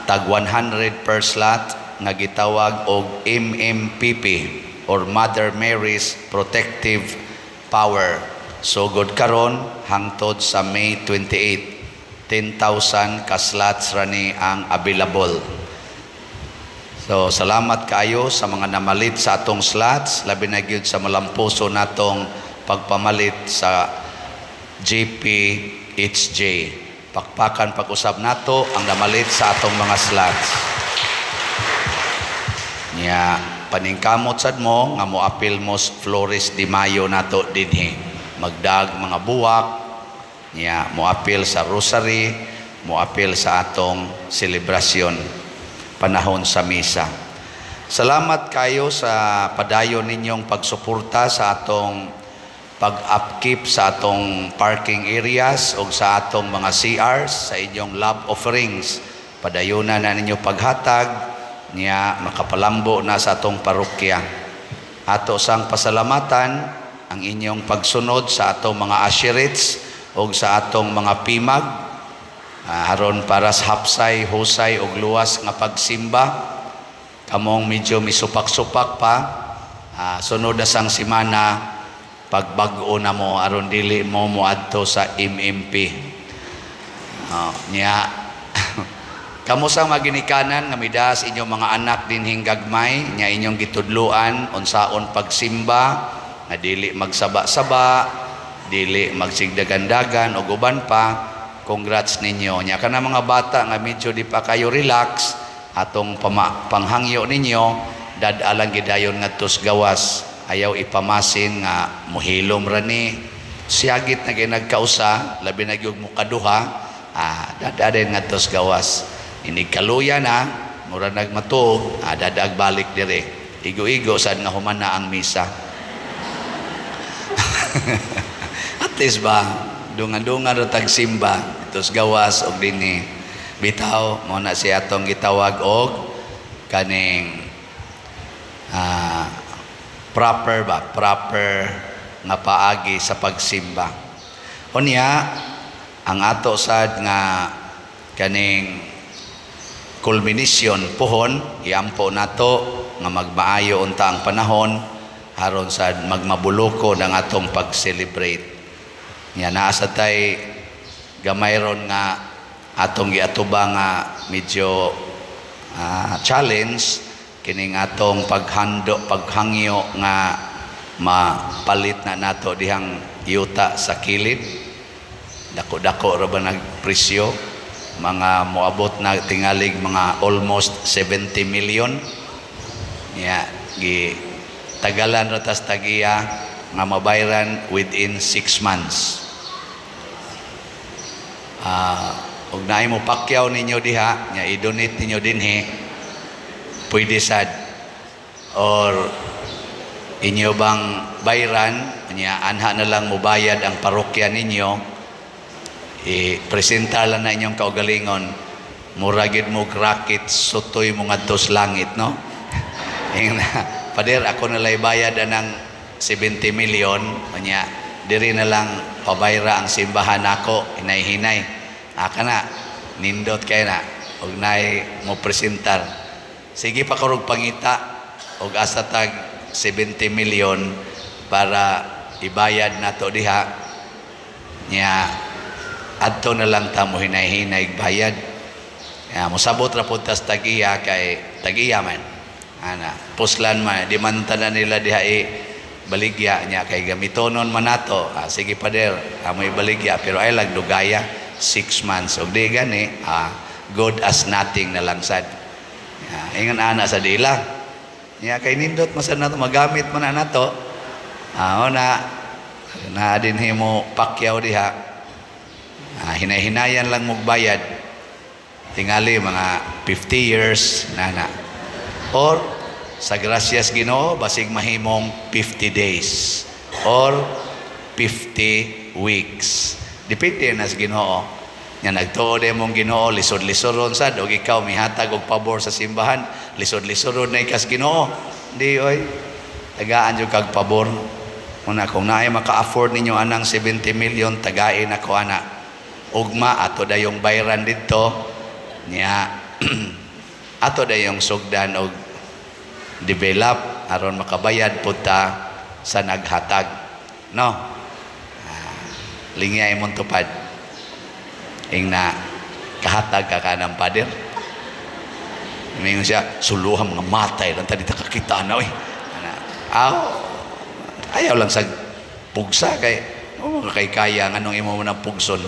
tag 100 per slot nga gitawag og MMPP or Mother Mary's Protective Power. So good karon hangtod sa May 28, 10,000 ka slots rani ang available. So salamat kayo sa mga namalit sa atong slots, labi na gyud sa malampuso natong pagpamalit sa GPHJ. Pakpakan pag-usab nato ang namalit sa atong mga slots. Nya paningkamot sad mo nga moapil mo Flores de Mayo nato dinhi. Magdag mga buwak, nya moapil sa rosary, moapil sa atong selebrasyon panahon sa misa. Salamat kayo sa padayon ninyong pagsuporta sa atong pag-upkeep sa atong parking areas o sa atong mga CRs, sa inyong love offerings. Padayunan na ninyo paghatag niya makapalambo na sa atong parokya. Ato sang pasalamatan ang inyong pagsunod sa atong mga ashirits o sa atong mga pimag aron para sa hapsay, husay o luwas nga pagsimba. Kamong medyo misupak-supak pa, sunod na sang simana pagbag-o na mo aron dili mo moadto sa MMP. Nya kamo sang maginikanan nga midas inyong mga anak dinhing gagmay nya inyong gitudloan unsaon pagsimba nga dili magsaba-saba, dili magsigdagan-dagan o guban pa. Congrats ninyo. Nya kana mga bata nga medyo di pa kayo relax atong panghangyo ninyo dadalang gidayon ngadtos gawas. Ayaw ipamasin nga muhilom rani siyagit na ginagkausa labi na gyud mo kaduha dadaden ngadtos gawas inigkaluya na mura nagmatuog dadag balik dire igo-igo sad nga human na ang misa. At least ba dungan-dungan ra tag simba tos gawas og dinhi bitaw mo na si atong gitawag og kaning proper nga paagi sa pagsimba. Unya ang ato sad nga kaning culmination pohon iampo nato nga magmaayo unta ang panahon aron sad magmabuloko ang atong pag-celebrate. Nya naa sa tay gamay ron nga atong giatuba nga medyo challenge kining atong paghangyo nga mapalit na nato dihang yuta sa kilid. Dako-dako ra ba nagpresyo, mga moabot na tingalig mga almost 70 million. Ya, tagalan ra tas tagiya nga mabayran within 6 months. Ug naay mo pakyaw ninyo diha, nya i-donate ninyo dinhi. Pwede sad or inyo bang bayran niya anha na lang mo bayad ang parokya ninyo i-presenta lang na inyong kaugalingon muragid mo rakit sutoy mo ngadtos langit no pader ako nalay bayad anang 70 million niya diri na lang pabayra ang simbahan ako hinay-hinay kana nindot kay na og nay mo presentar. Sige pa karog pangita og asa tag 70 million para ibayad nato diha nya adto na lang ta mo hinay-hinay bayad. Mosabot ra pud tas tagiya kay tagiya man. Puslan man di man tanan nila diha baligya nya kay gamitonon man nato. Sige pader amoy baligya pero ay lag dugaya 6 months og di gani good as nothing na lang sad. Ingon ana sa dila niya kay nindot masad nato magamit man na nato na dinhi mo pakyaw diha hinay-hinayan lang mo bayad tingali mga 50 years na or sa grasyas Ginoo basig mahimong 50 days or 50 weeks depende na sa Ginoo. Nga nagtuod mong Ginoo lisod-lisoron sad og ikaw mihatag og pabor sa simbahan lisod-lisoron na ikas Ginoo di oy tagaan jud kag pabor una kung naay maka-afford ninyo anang 70 million tagain ako ana ugma ato dayong bayran didto Niya ato dayong sugdan og develop aron makabayad pud ta sa naghatag. No? Lingya imong tupad. Ing na kahatag ka kanang pader. Mingon siya, suluhang mga matay lang tadi kakita na oy. Ayaw lang sa pugsa kay kay kaya nganong imo mo nang pugson.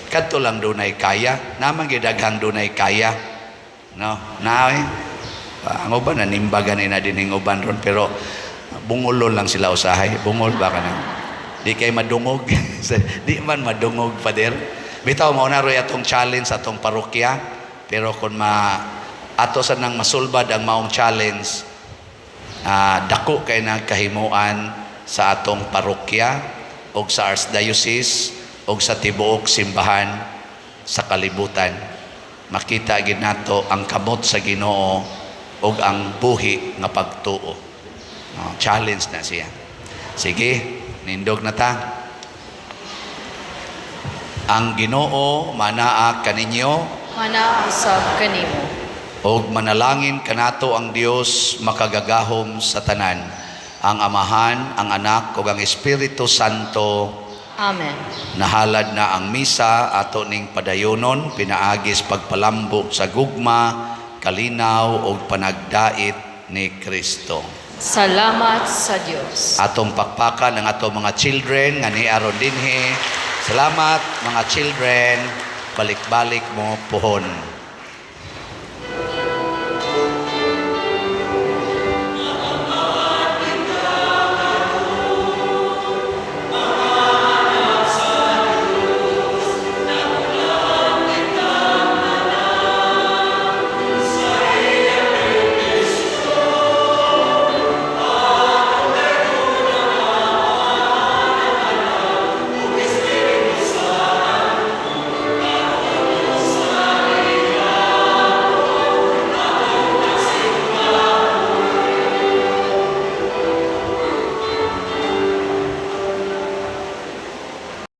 Kadto lang dunay kaya, naman gidaghang dunay kaya. No, naoy. Ang uban nanimbagan ina dining uban ron pero bungolon lang sila usahay. Bungol ba ka na? Di kay madungog. Di man madungog pader. Bitaw mao na roy atong challenge atong parokya. Pero kung ato sa nang masulbad ang maong challenge, dako kay nagkahimuan sa atong parokya o sa archdiocese o sa tibuok simbahan sa kalibutan. Makita gid nato ang kamot sa Ginoo o ang buhi nga pagtuo. Challenge na siya. Sige, nindog na ta. Ang Ginoo manaa kaninyo Manaasab kanimo. og manalangin kanato ang Dios makagagahom sa tanan, ang Amahan, ang Anak ug ang Espiritu Santo. Amen. Nahalad na ang misa ato ning padayonon, pinaagis pagpalambo sa gugma, kalinaw ug panagdait ni Kristo. Salamat sa Dios. Atong pakpakan ang atong mga children nga ni aron dinhi. Salamat mga children, balik-balik mo pohon.